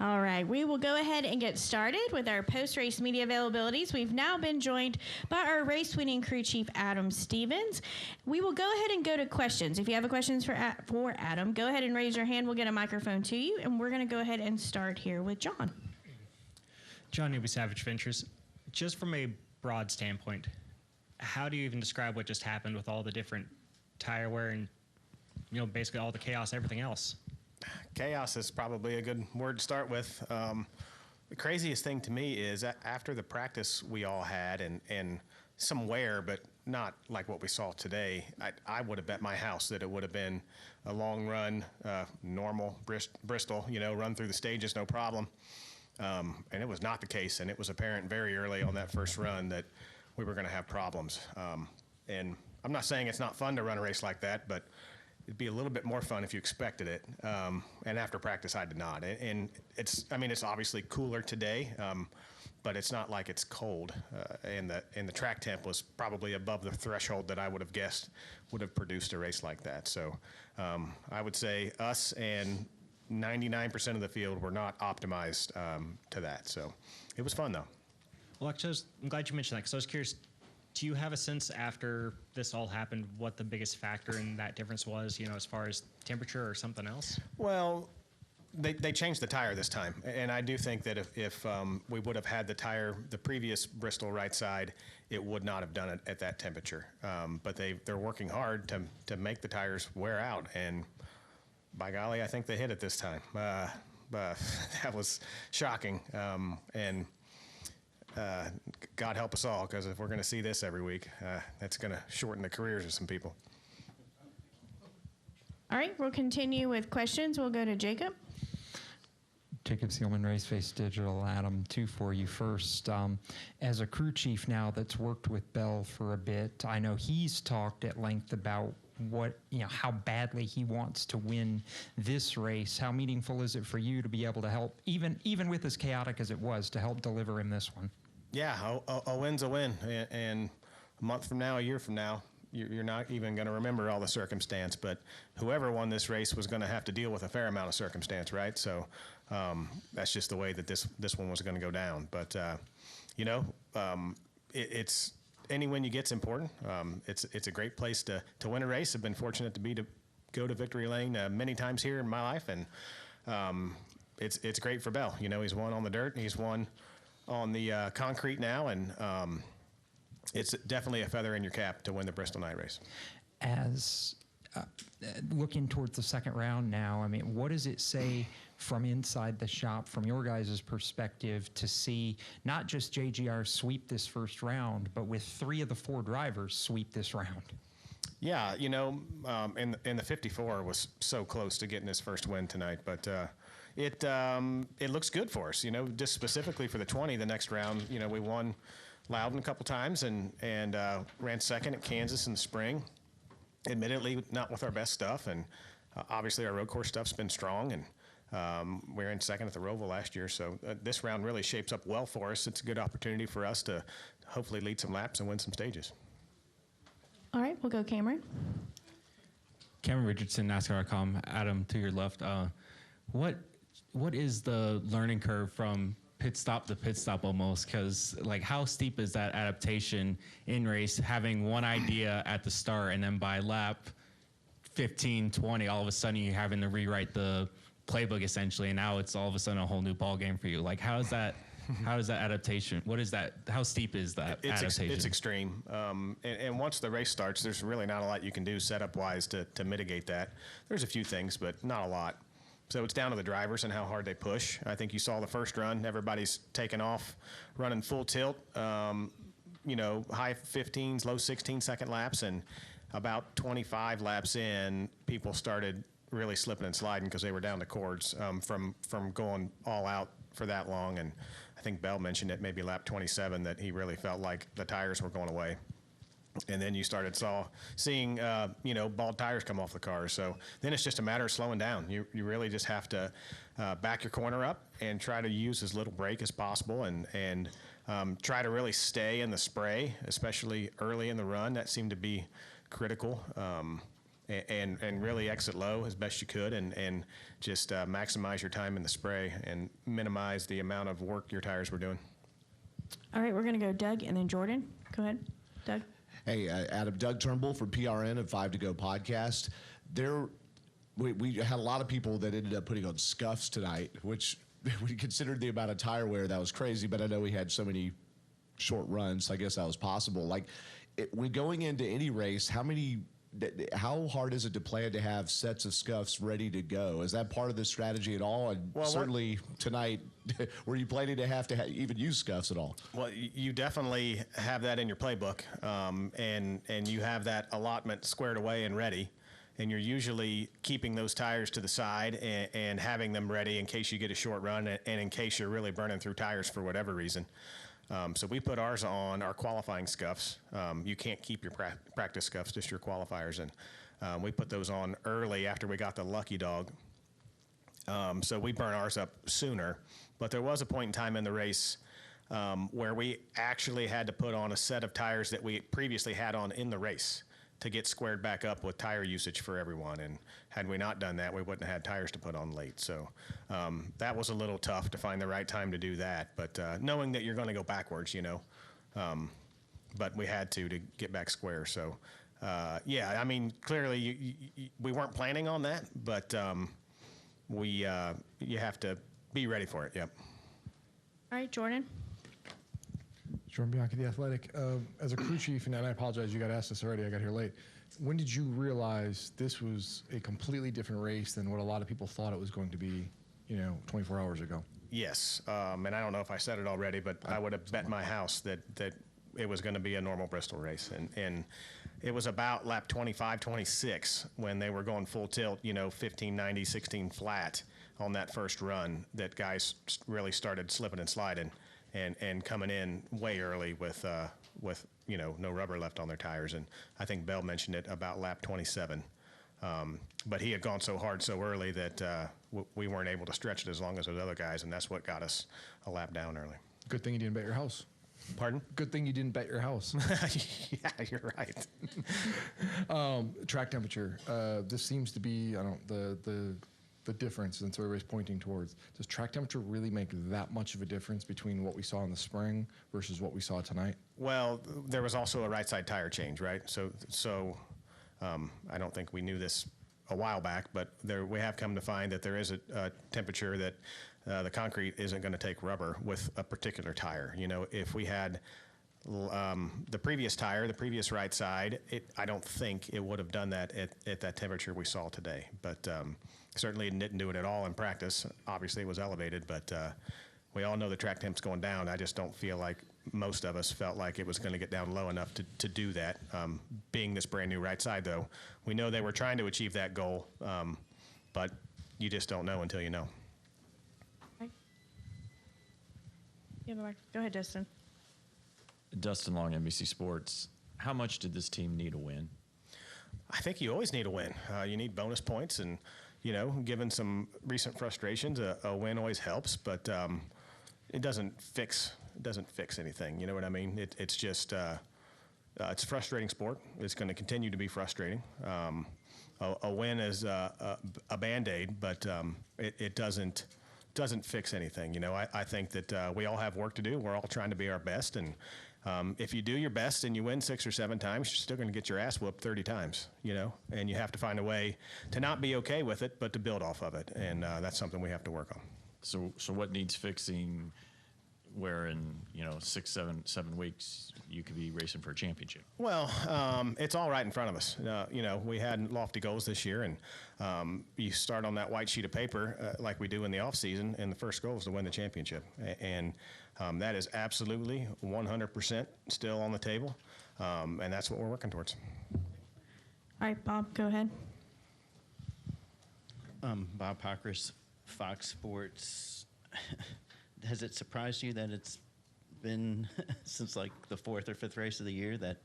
All right, we will go ahead and get started with our post-race media availabilities. We've now been joined by our race-winning crew chief, Adam Stevens. We will go ahead and go to questions. If you have a questions for Adam, go ahead and raise your hand. We'll get a microphone to you, and we're going to go ahead and start here with John. John Newby, Savage Ventures. Just from a broad standpoint, how do you even describe what just happened with all the different tire wear and, basically all the chaos, everything else? Chaos is probably a good word to start with. The craziest thing to me is after the practice we all had and some wear, but not like what we saw today, I would have bet my house that it would have been a long run, normal Bristol, run through the stages, no problem. And it was not the case, and it was apparent very early on that first run that we were going to have problems. And I'm not saying it's not fun to run a race like that, but it'd be a little bit more fun if you expected it. And after practice, I did not. And it's obviously cooler today, but it's not like it's cold. And the track temp was probably above the threshold that I would have guessed would have produced a race like that. So I would say us and 99% of the field were not optimized to that. So it was fun, though. Well, actually, I'm glad you mentioned that because I was curious, do you have a sense after this all happened what the biggest factor in that difference was, as far as temperature or something else? Well, they changed the tire this time. And I do think that if we would have had the previous Bristol right side, it would not have done it at that temperature. But they're working hard to make the tires wear out. And by golly, I think they hit it this time. But that was shocking. And God help us all, because if we're going to see this every week, that's going to shorten the careers of some people. All right, we'll continue with questions. We'll go to Jacob. Jacob Seelman, Raceface Digital. Adam, two for you. First, as a crew chief now that's worked with Bell for a bit, I know he's talked at length about how badly he wants to win this race. How meaningful is it for you to be able to help, even with as chaotic as it was, to help deliver him this one? Yeah, a win's a win. And a month from now, a year from now, you're not even going to remember all the circumstance. But whoever won this race was going to have to deal with a fair amount of circumstance, right? So that's just the way that this one was going to go down. But, it's any win you get's important. It's a great place to win a race. I've been fortunate to go to victory lane many times here in my life, and it's great for Bell. He's won on the dirt, and he's won on the concrete now, and it's definitely a feather in your cap to win the Bristol Night Race. As looking towards the second round now, what does it say from inside the shop, from your guys' perspective, to see not just JGR sweep this first round, but with 3 of the 4 drivers sweep this round? Yeah, in the 54 was so close to getting his first win tonight, but it looks good for us. Just specifically for the 20, the next round, we won Loudon a couple times and ran second at Kansas in the spring. Admittedly, not with our best stuff, and obviously our road course stuff's been strong, and we were in second at the Roval last year, so this round really shapes up well for us. It's a good opportunity for us to hopefully lead some laps and win some stages. All right, we'll go Cameron. Cameron Richardson, NASCAR.com. Adam, to your left. What is the learning curve from pit stop to pit stop almost? Because, how steep is that adaptation in race, having one idea at the start and then by lap 15, 20, all of a sudden you're having to rewrite the playbook essentially, and now it's all of a sudden a whole new ball game for you. How is that adaptation? What is that? How steep is that adaptation? It's extreme. And once the race starts, there's really not a lot you can do setup-wise to mitigate that. There's a few things, but not a lot. So it's down to the drivers and how hard they push. I think you saw the first run. Everybody's taking off, running full tilt, high 15s, low 16-second laps, and about 25 laps in, people started really slipping and sliding because they were down to cords from going all out for that long. And I think Bell mentioned it maybe lap 27 that he really felt like the tires were going away. And then you started seeing bald tires come off the cars. So then it's just a matter of slowing down. You really just have to back your corner up and try to use as little brake as possible and try to really stay in the spray, especially early in the run. That seemed to be critical. and really exit low as best you could, and just maximize your time in the spray and minimize the amount of work your tires were doing. All right, we're going to go Doug and then Jordan. Go ahead, Doug. Hey, Adam, Doug Turnbull from PRN and 5 to Go podcast. We had a lot of people that ended up putting on scuffs tonight, which we considered the amount of tire wear that was crazy, but I know we had so many short runs, so I guess that was possible. Like, when going into any race, how hard is it to plan to have sets of scuffs ready to go? Is that part of the strategy at all? And certainly tonight, were you planning to have even use scuffs at all? Well, you definitely have that in your playbook, and you have that allotment squared away and ready. And you're usually keeping those tires to the side and having them ready in case you get a short run and in case you're really burning through tires for whatever reason. So we put ours on our qualifying scuffs. You can't keep your practice scuffs, just your qualifiers. And we put those on early after we got the lucky dog. So we burn ours up sooner. But there was a point in time in the race where we actually had to put on a set of tires that we previously had on in the race to get squared back up with tire usage for everyone. And had we not done that, we wouldn't have had tires to put on late. So that was a little tough to find the right time to do that. But knowing that you're going to go backwards, but we had to get back square. So, yeah, I mean, clearly we weren't planning on that, but you have to be ready for it, yep. All right, Jordan. Jordan Bianchi, The Athletic. As a crew chief, and I apologize, you got asked this already, I got here late. When did you realize this was a completely different race than what a lot of people thought it was going to be, 24 hours ago? Yes, and I don't know if I said it already, but I would have bet my house that it was going to be a normal Bristol race. And it was about lap 25, 26 when they were going full tilt, 1590, 16 flat on that first run that guys really started slipping and sliding. And coming in way early with no rubber left on their tires. And I think Bell mentioned it about lap 27. But he had gone so hard so early that we weren't able to stretch it as long as those other guys, and that's what got us a lap down early. Good thing you didn't bet your house. Pardon? Good thing you didn't bet your house. Yeah, you're right. Track temperature. This seems to be, the difference, and so everybody's pointing towards. Does track temperature really make that much of a difference between what we saw in the spring versus what we saw tonight? Well, there was also a right side tire change, right? So I don't think we knew this a while back, but we have come to find that there is a temperature that the concrete isn't going to take rubber with a particular tire. If we had the previous tire, the previous right side, I don't think it would have done that at that temperature we saw today. But certainly it didn't do it at all in practice. Obviously it was elevated, but we all know the track temp's going down. I just don't feel like most of us felt like it was going to get down low enough to do that. Being this brand new right side, though, we know they were trying to achieve that goal, but you just don't know until you know. Okay. Go ahead, Dustin. Dustin Long, NBC Sports. How much did this team need a win? I think you always need a win. You need bonus points, and given some recent frustrations, a win always helps. But it doesn't fix anything. You know what I mean? It's just it's a frustrating sport. It's going to continue to be frustrating. A win is a Band-Aid, but it doesn't fix anything. I think that we all have work to do. We're all trying to be our best, and if you do your best and you win 6 or 7 times, you're still going to get your ass whooped 30 times, and you have to find a way to not be okay with it, but to build off of it. And that's something we have to work on. So what needs fixing where in 6, 7 weeks you could be racing for a championship? Well, it's all right in front of us. We had lofty goals this year, and you start on that white sheet of paper like we do in the off season, and the first goal is to win the championship. And that is absolutely 100% still on the table, and that's what we're working towards. All right, Bob, go ahead. Bob Pockers, Fox Sports. Has it surprised you that it's been since like the 4th or 5th race of the year that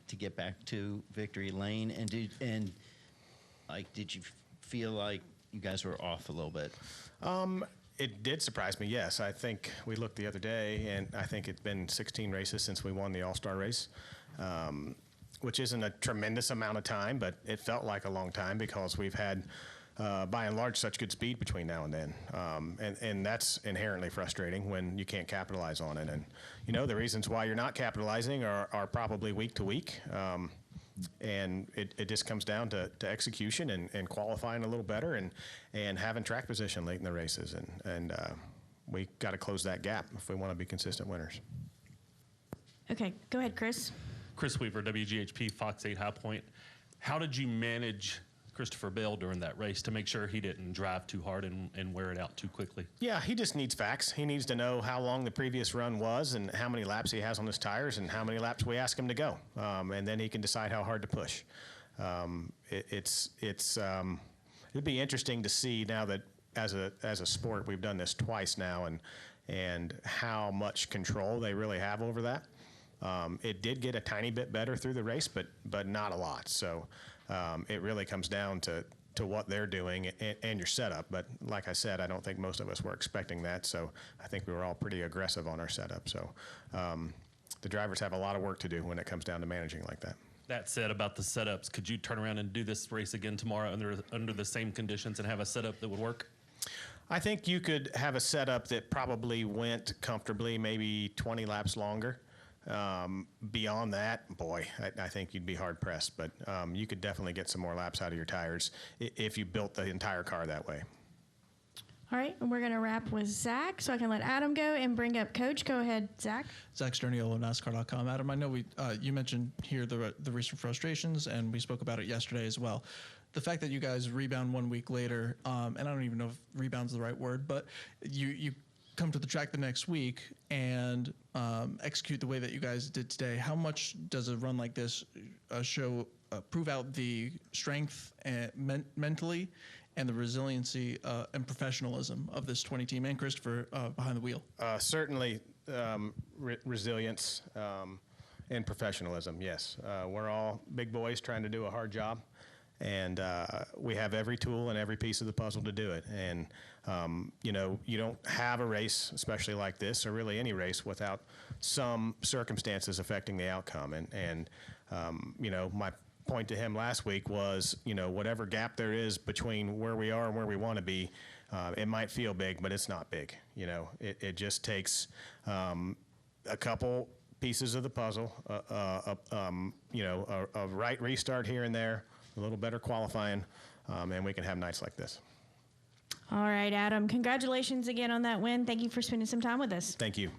to get back to victory lane? And did you feel like you guys were off a little bit? It did surprise me, yes. I think we looked the other day, and I think it's been 16 races since we won the All-Star race. which isn't a tremendous amount of time, but it felt like a long time because we've had, by and large, such good speed between now and then. And that's inherently frustrating when you can't capitalize on it. And, the reasons why you're not capitalizing are probably week to week. And it just comes down to execution and qualifying a little better and having track position late in the races. And we got to close that gap if we want to be consistent winners. Okay, go ahead, Chris. Chris Weaver, WGHP, Fox 8 High Point. How did you manage Christopher Bell during that race to make sure he didn't drive too hard and wear it out too quickly? Yeah, he just needs facts. He needs to know how long the previous run was and how many laps he has on his tires and how many laps we ask him to go. And then he can decide how hard to push. It'd be interesting to see now that as a sport, we've done this twice now and how much control they really have over that. It did get a tiny bit better through the race, but not a lot. So it really comes down to what they're doing and your setup. But like I said, I don't think most of us were expecting that. So I think we were all pretty aggressive on our setup. So the drivers have a lot of work to do when it comes down to managing like that. That said, about the setups, could you turn around and do this race again tomorrow under the same conditions and have a setup that would work? I think you could have a setup that probably went comfortably, maybe 20 laps longer. Beyond that, boy, I think you'd be hard pressed, but you could definitely get some more laps out of your tires if you built the entire car that way. All right, and we're going to wrap with Zach, so I can let Adam go and bring up Coach. Go ahead, Zach. Zach Sterniolo, NASCAR.com. Adam, I know you mentioned here the recent frustrations, and we spoke about it yesterday as well. The fact that you guys rebound 1 week later, and I don't even know if rebound's the right word, but you come to the track the next week and execute the way that you guys did today. How much does a run like this prove out the strength and mentally and the resiliency and professionalism of this 20 team and Christopher behind the wheel? Certainly resilience and professionalism, yes. We're all big boys trying to do a hard job. And we have every tool and every piece of the puzzle to do it. And, you don't have a race, especially like this, or really any race, without some circumstances affecting the outcome. And my point to him last week was, whatever gap there is between where we are and where we want to be, it might feel big, but it's not big. It just takes a couple pieces of the puzzle, a right restart here and there, a little better qualifying, and we can have nights like this. All right, Adam, congratulations again on that win. Thank you for spending some time with us. Thank you.